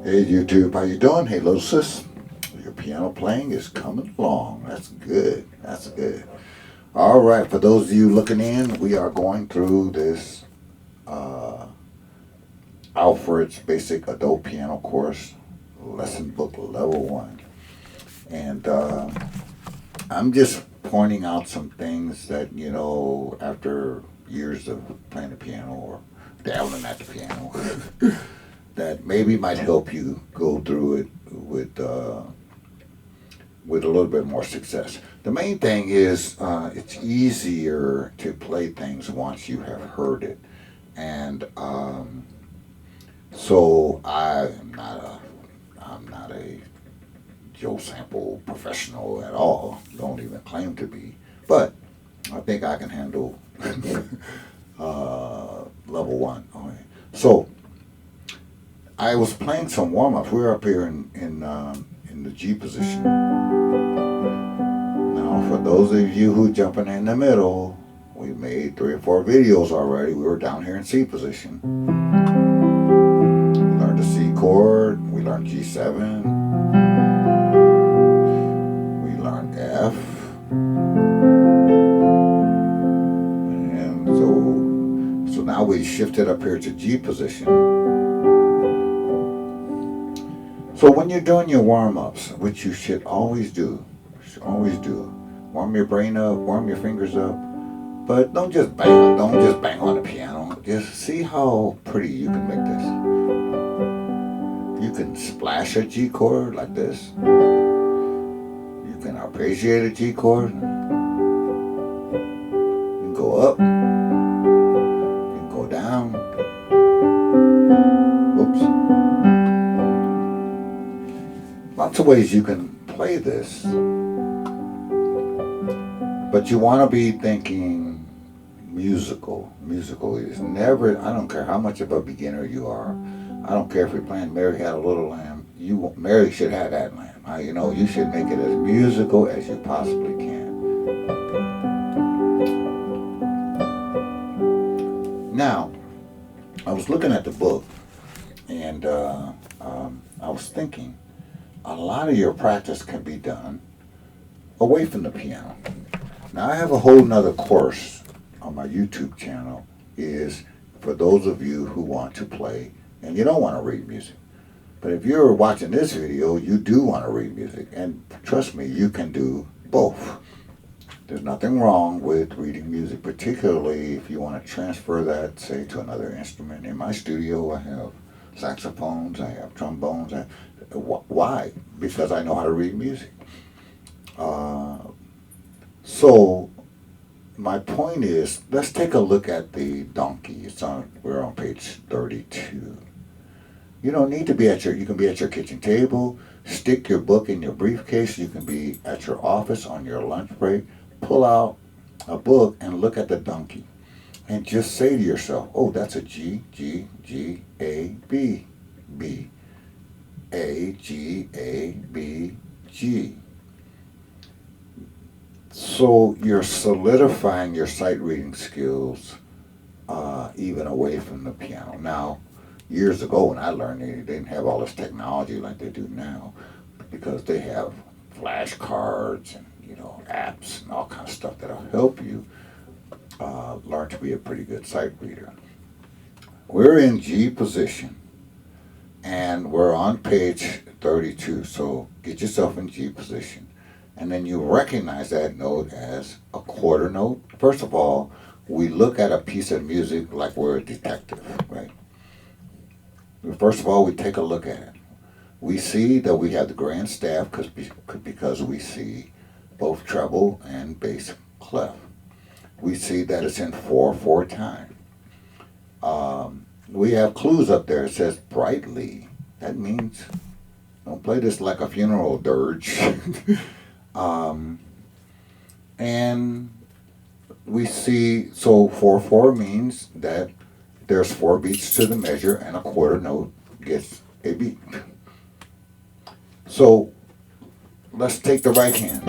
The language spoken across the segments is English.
Hey YouTube, how you doing? Hey little sis, your piano playing is coming along. That's good. That's good. All right, for those of you looking in, we are going through this uh, Alfred's Basic Adult Piano Course, Lesson Book Level 1. And I'm just pointing out some things that, after years of playing the piano or dabbling at the piano, that maybe might help you go through it with a little bit more success. The main thing is it's easier to play things once you have heard it, and so I'm not a Joe Sample professional at all. Don't even claim to be, but I think I can handle level 1. Okay. So I was playing some warm ups. We were up here in the G position. Now, for those of you who jumping in the middle, we made 3 or 4 videos already. We were down here in C position. We learned the C chord. We learned G7. We learned F. And so now we shifted up here to G position. So when you're doing your warm-ups, which you should always do, warm your brain up, warm your fingers up, but don't just bang on the piano. Just see how pretty you can make this. You can splash a G chord like this. You can arpeggiate a G chord. You can go up. You can go down. Whoops. Lots of ways you can play this, but you want to be thinking musical. Musical is never, I don't care how much of a beginner you are. I don't care if you're playing Mary Had a Little Lamb. Mary should have that lamb. You should make it as musical as you possibly can. Now, I was looking at the book, and I was thinking, a lot of your practice can be done away from the piano. Now, I have a whole nother course on my YouTube channel, is for those of you who want to play and you don't want to read music. But if you're watching this video, you do want to read music. And trust me, you can do both. There's nothing wrong with reading music, particularly if you want to transfer that, say, to another instrument. In my studio, I have saxophones, I have trombones. Why? Because I know how to read music. So my point is, let's take a look at the donkey. We're on page 32. You don't need to be you can be at your kitchen table, stick your book in your briefcase. You can be at your office on your lunch break. Pull out a book and look at the donkey. And just say to yourself, oh, that's a G, G, G, A, B, B. A, G, A, B, G. So you're solidifying your sight reading skills even away from the piano. Now, years ago when I learned, they didn't have all this technology like they do now, because they have flashcards and apps and all kinds of stuff that'll help you learn to be a pretty good sight reader. We're in G position, and we're on page 32, so get yourself in G position. And then you recognize that note as a quarter note. First of all, we look at a piece of music like we're a detective, right? First of all, we take a look at it. We see that we have the grand staff because we see both treble and bass clef. We see that it's in 4/4 time. We have clues up there. It says brightly. That means don't play this like a funeral dirge. And we see, so 4/4 means that there's 4 beats to the measure and a quarter note gets a beat. So let's take the right hand.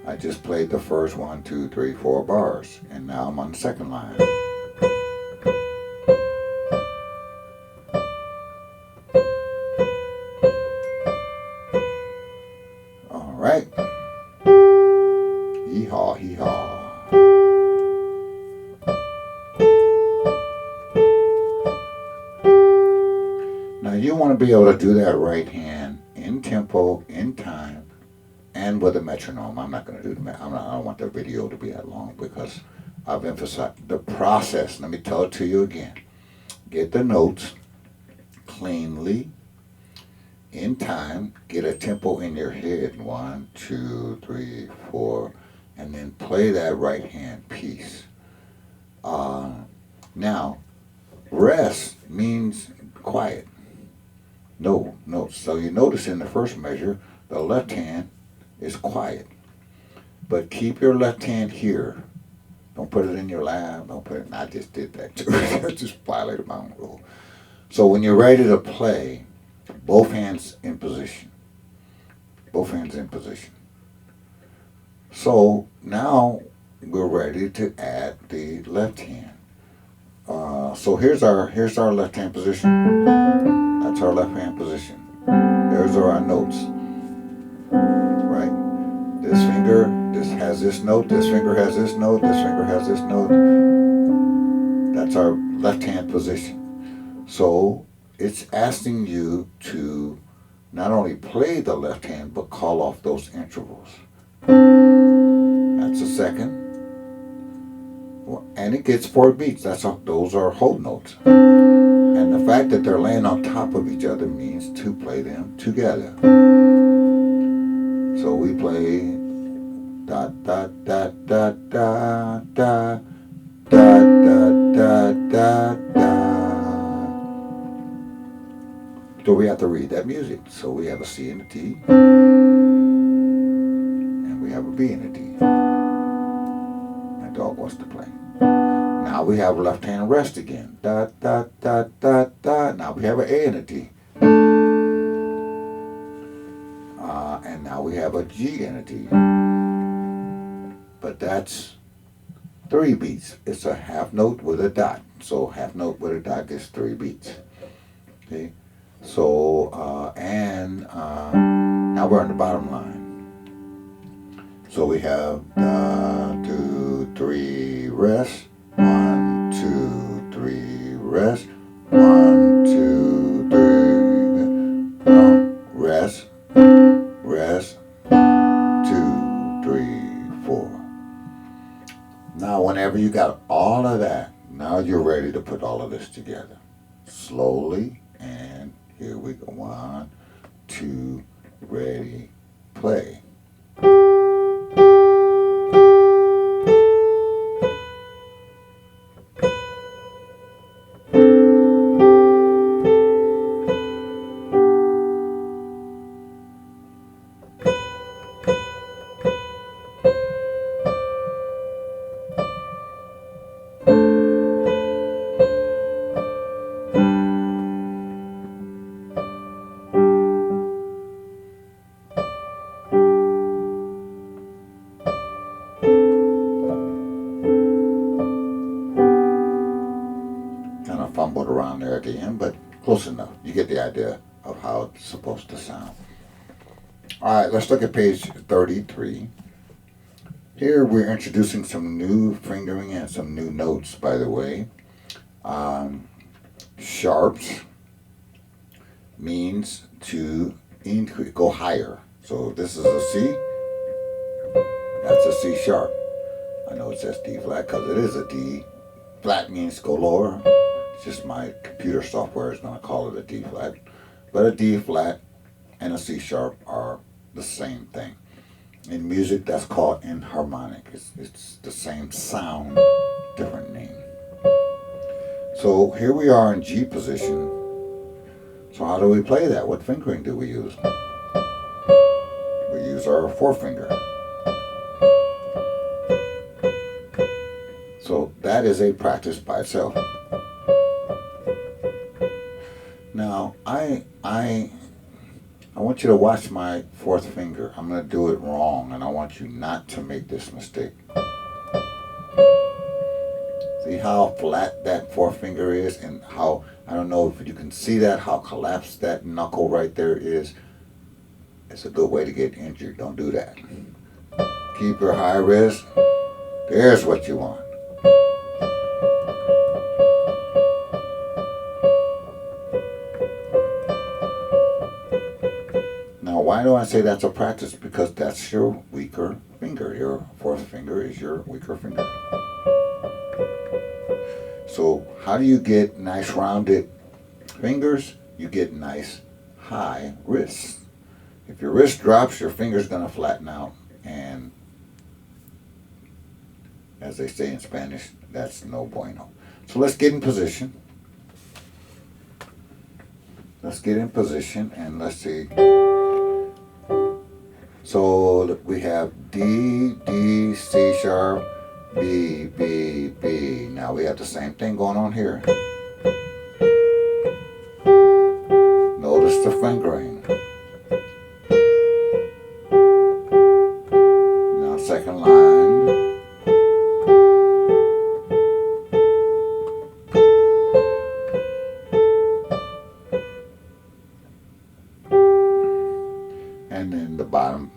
I just played the first 1, 2, 3, 4 bars, and now I'm on the second line. All right. Hee-haw, hee-haw. Now you want to be able to do that right hand in tempo, in time, and with a metronome. I'm not going to do the I don't want the video to be that long because I've emphasized the process. Let me tell it to you again. Get the notes cleanly, in time, get a tempo in your head. 1, 2, 3, 4, and then play that right hand piece. Now, rest means quiet. No notes. So you notice in the first measure, the left hand is quiet. But keep your left hand here. Don't put it in your lap. Don't put it. I just did that too. I just violated my own rule. So when you're ready to play, both hands in position. Both hands in position. So now we're ready to add the left hand. So here's our left hand position. That's our left hand position. There's our notes. Right? This finger has this note, this finger has this note, this finger has this note. That's our left hand position. So it's asking you to not only play the left hand, but call off those intervals. That's a second. And it gets 4 beats. Those are whole notes. And the fact that they're laying on top of each other means to play them together. So we play da da da da da da da da da da. So we have to read that music. So we have a C and a T, and we have a B and a D. My dog wants to play. Now we have a left hand rest again. Da da da da da. Now we have an A and a D. And now we have a G and a D. But that's 3 beats. It's a half note with a dot. So half note with a dot gets 3 beats. Okay. So now we're on the bottom line. So we have 2, 3 rest. 1, 2, 3 rest. 1, 2, 3 rest. Rest. 2, 3, 4. Now whenever you got all of that, now you're ready to put all of this together. Slowly, and here we go. 1, 2, ready, play. Fumbled around there at the end, but close enough. You get the idea of how it's supposed to sound. All right, let's look at page 33. Here we're introducing some new fingering and some new notes, by the way. Sharps means to increase, go higher. So this is a C. That's a C sharp. I know it says D flat because it is a D. Flat means go lower. It's just my computer software is going to call it a D flat. But a D flat and a C sharp are the same thing. In music, that's called enharmonic. It's the same sound, different name. So here we are in G position. So how do we play that? What fingering do we use? We use our forefinger. So that is a practice by itself. Now, I want want you to watch my fourth finger. I'm going to do it wrong, and I want you not to make this mistake. See how flat that forefinger is, and how, I don't know if you can see that, how collapsed that knuckle right there is. It's a good way to get injured. Don't do that. Keep your high wrist. There's what you want. Now, why do I say that's a practice? Because that's your weaker finger. Your fourth finger is your weaker finger. So how do you get nice rounded fingers? You get nice high wrists. If your wrist drops, your finger's going to flatten out, and as they say in Spanish, that's no bueno. So let's get in position. Let's get in position, and let's see. So we have D, D, C sharp, B, B, B. Now we have the same thing going on here. Notice the fingering. Now second line. And then the bottom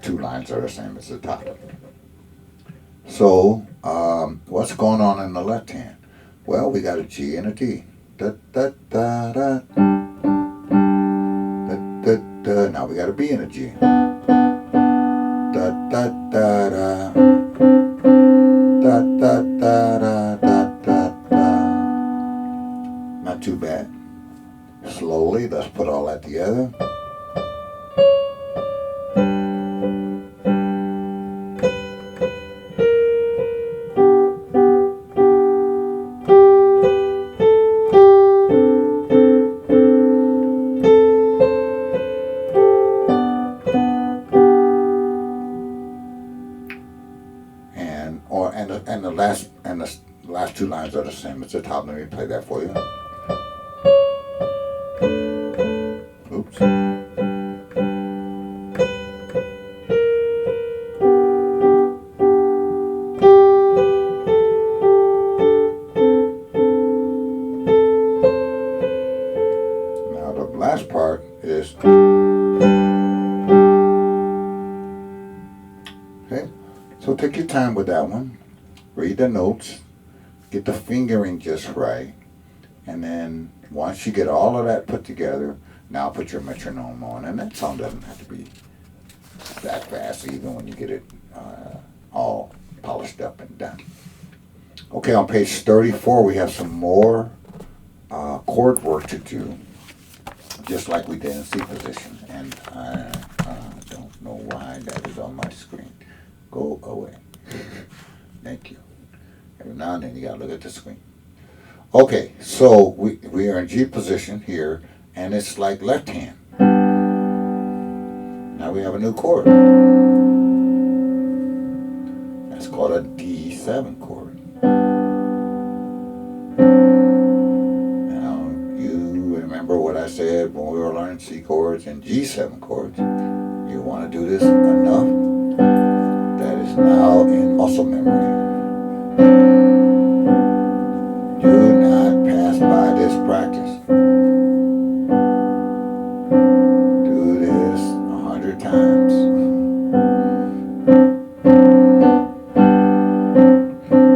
two lines are the same as the top. So, what's going on in the left hand? Well, we got a G and a D. Da, da, da, da. Da, da, da. Now we got a B and a G. Da, da, da, da. Da, da, da, da, da, da, da. Not too bad. Slowly, let's put all that together. And the last two lines are the same as the top. Let me play that for you. Oops. Now the last part is, okay. So take your time with that one. Read the notes, get the fingering just right, and then once you get all of that put together, now put your metronome on. And that song doesn't have to be that fast even when you get it all polished up and done. Okay, on page 34 we have some more chord work to do, just like we did in C position. And I don't know why that is on my screen. Go away. Thank you. Every now and then you gotta look at the screen. Okay, so we are in G position here, and it's like left hand. Now we have a new chord. That's called a D7 chord. Now you remember what I said when we were learning C chords and G7 chords. You want to do this enough that is now in muscle memory. Do not pass by this practice. Do this 100 times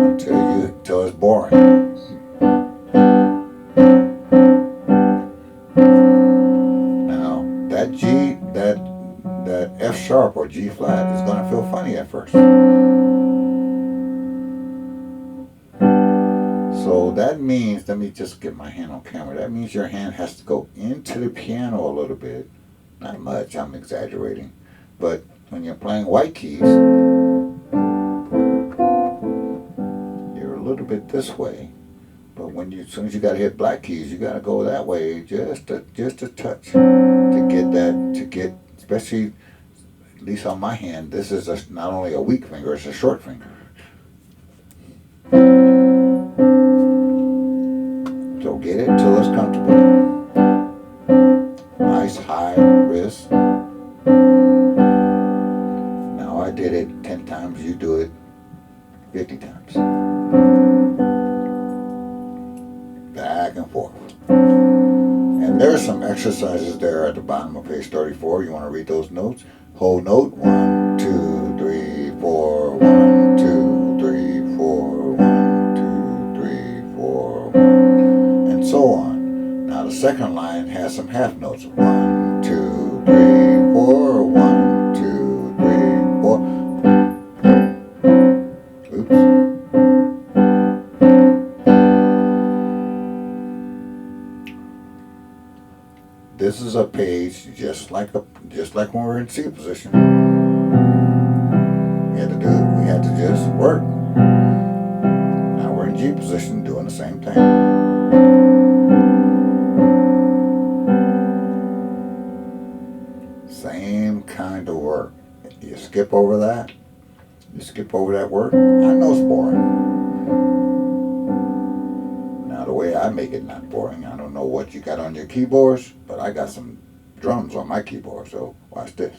until it's boring. Now that G, that F sharp or G flat is going to feel funny at first. So that means, let me just get my hand on camera, that means your hand has to go into the piano a little bit. Not much, I'm exaggerating. But when you're playing white keys, you're a little bit this way. But when as soon as you got to hit black keys, you got to go that way just a touch to get that, especially, at least on my hand, this is not only a weak finger, it's a short finger. So get it till it's comfortable. Nice high wrist. you do it 50 times. Back and forth. And there's some exercises there at the bottom of page 34. You want to read those notes? Whole note, 1, 2, 3, 4, 1, 2, 3, 4, 1, 2, 3, 4, 1, and so on. Now the second line has some half notes. 1, 2, 3, 4, 1, 2, 3, 4. Oops. This is a page just like when we're in C position. We had to just work. Now we're in G position doing the same thing. Same kind of work. You skip over that. You skip over that work. I know it's boring. Now the way I make it not boring, I don't know what you got on your keyboards, but I got some drums on my keyboard, so watch this.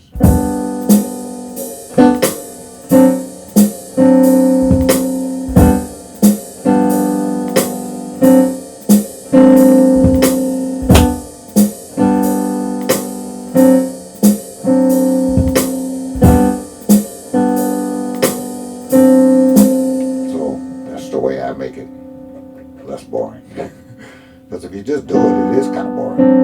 So that's the way I make it less boring. Because if you just do it, it is kind of boring.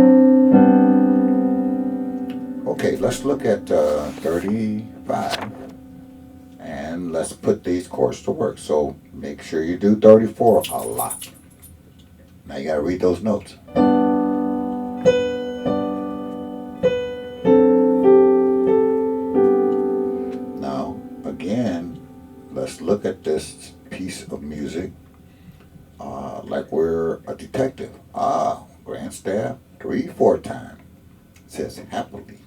Okay, let's look at 35 and let's put these chords to work. So make sure you do 34 a lot. Now you got to read those notes. Now, again, let's look at this piece of music like we're a detective. Grand staff, 3, 4 times. It says happily.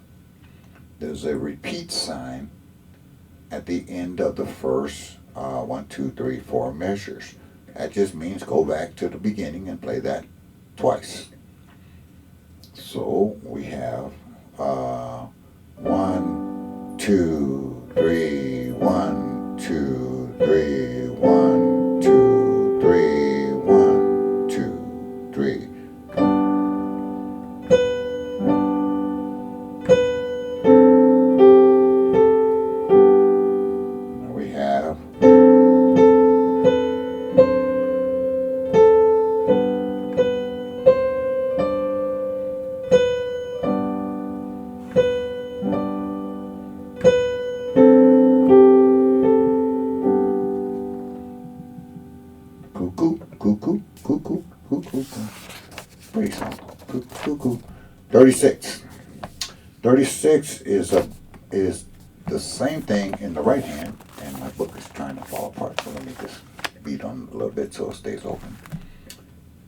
There's a repeat sign at the end of the first 1, 2, 3, 4 measures. That just means go back to the beginning and play that twice. So we have 1, 2, 3, 1, 2, 3, 1, 2, 3, 1, 2, 3. Cuckoo, cuckoo, cuckoo, cuckoo. Pretty song. Cuckoo, cuckoo. 36. 36 is the same thing in the right hand, and my book is trying to fall apart, so let me just beat on a little bit so it stays open.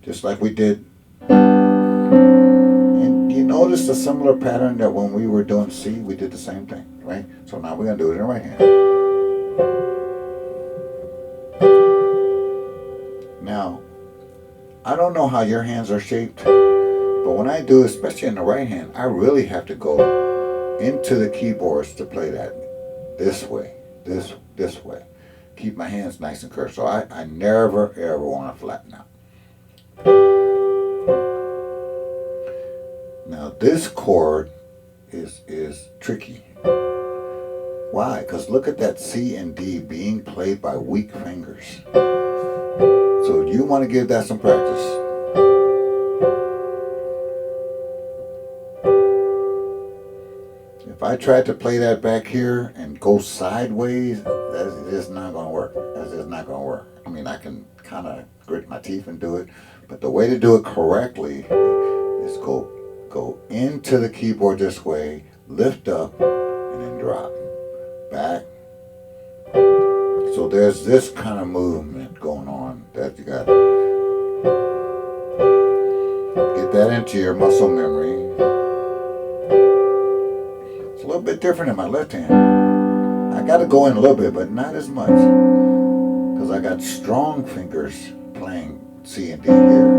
Just like we did. And you notice a similar pattern that when we were doing C, we did the same thing, right? So now we're going to do it in the right hand. Now, I don't know how your hands are shaped, but when I do, especially in the right hand, I really have to go into the keyboards to play that this way, this way. Keep my hands nice and curved, so I never ever want to flatten out. Now this chord is tricky. Why? Because look at that C and D being played by weak fingers. So you want to give that some practice. If I tried to play that back here and go sideways, that's just not going to work. That's just not going to work. I mean, I can kind of grit my teeth and do it, but the way to do it correctly is go into the keyboard this way, lift up, and then drop. Back. So there's this kind of movement going on that you got to get that into your muscle memory. It's a little bit different in my left hand. I got to go in a little bit, but not as much, because I got strong fingers playing C and D here.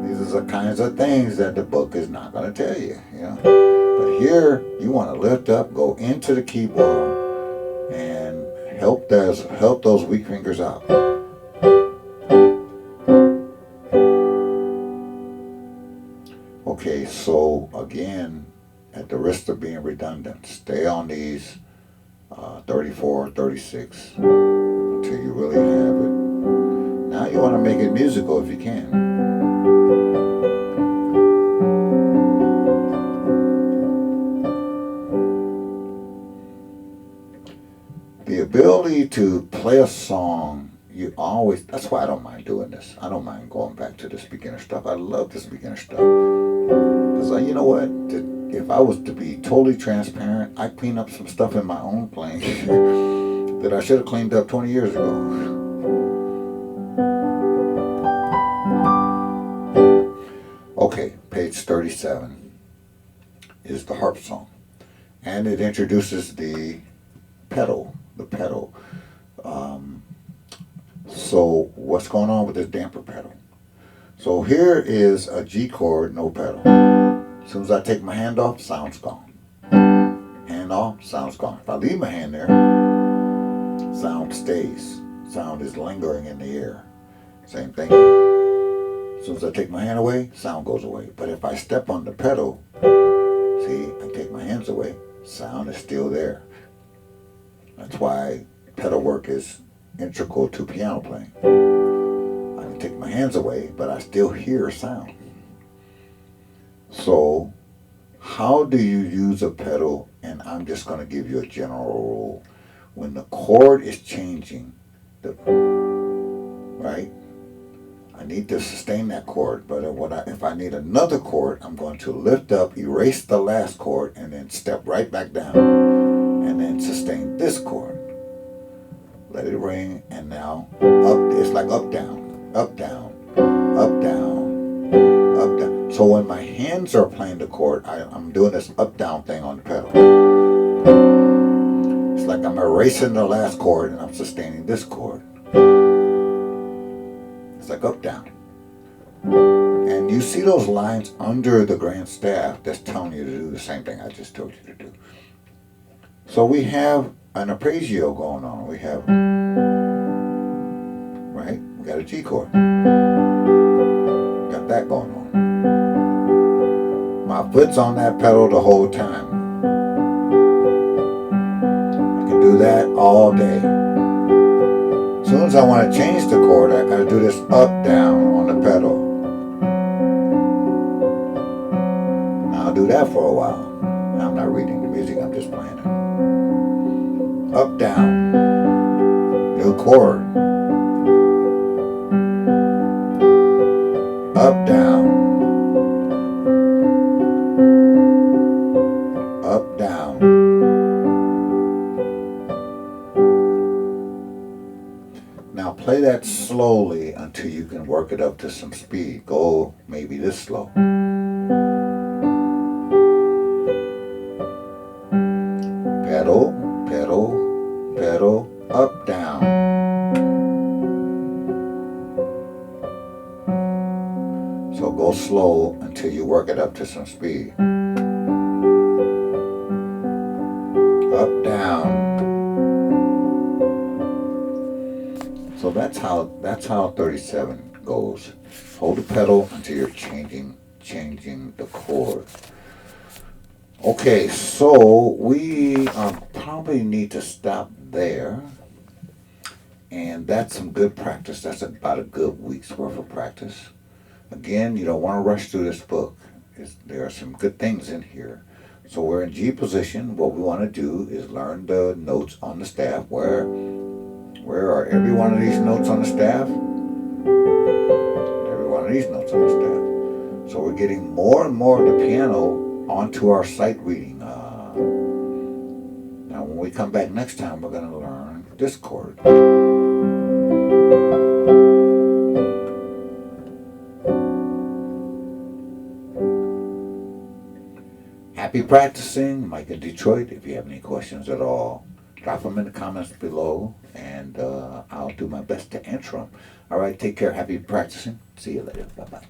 These are the kinds of things that the book is not going to tell you, you know. But here, you want to lift up, go into the keyboard, Help those weak fingers out. Okay, so again, at the risk of being redundant, stay on these 34, 36 until you really have it. Now you want to make it musical if you can. The ability to play a song, that's why I don't mind doing this. I don't mind going back to this beginner stuff. I love this beginner stuff. Because you know what? If I was to be totally transparent, I clean up some stuff in my own playing that I should have cleaned up 20 years ago. Okay, page 37 is the harp song. And it introduces the pedal. So what's going on with this damper pedal? So here is a G chord, no pedal. As soon as I take my hand off, sound's gone. Hand off, sound's gone. If I leave my hand there, sound stays. Sound is lingering in the air. Same thing. As soon as I take my hand away, sound goes away. But if I step on the pedal, see, I take my hands away, sound is still there. That's why pedal work is integral to piano playing. I can take my hands away, but I still hear sound. So, how do you use a pedal? And I'm just going to give you a general rule. When the chord is changing, right? I need to sustain that chord, but if I need another chord, I'm going to lift up, erase the last chord, and then step right back down, and then sustain this chord. Let it ring, and now up. It's like up, down, up, down, up, down, up, down. So when my hands are playing the chord, I'm doing this up, down thing on the pedal. It's like I'm erasing the last chord, and I'm sustaining this chord. It's like up, down. And you see those lines under the grand staff that's telling you to do the same thing I just told you to do. So we have an arpeggio going on. We have, right? We got a G chord. Got that going on. My foot's on that pedal the whole time. I can do that all day. As soon as I want to change the chord, I gotta do this up, down on the pedal. Now I'll do that for a while. I'm not reading the music, I'm just playing it. Up, down. New chord. Up, down. Up, down. Now play that slowly until you can work it up to some speed. Go maybe this slow. Pedal, pedal, pedal, up, down. So go slow until you work it up to some speed. Up, down. So that's how 37 goes. Hold the pedal until you're changing the chord. Okay, so we probably need to stop there. And that's some good practice. That's about a good week's worth of practice. Again, you don't want to rush through this book. There are some good things in here. So we're in G position. What we want to do is learn the notes on the staff. Where are every one of these notes on the staff? Every one of these notes on the staff. So we're getting more and more of the piano onto our sight reading. Now when we come back next time, we're going to learn this chord. Happy practicing. Mike in Detroit. If you have any questions at all, drop them in the comments below, and I'll do my best to answer them. All right, take care. Happy practicing. See you later. Bye-bye.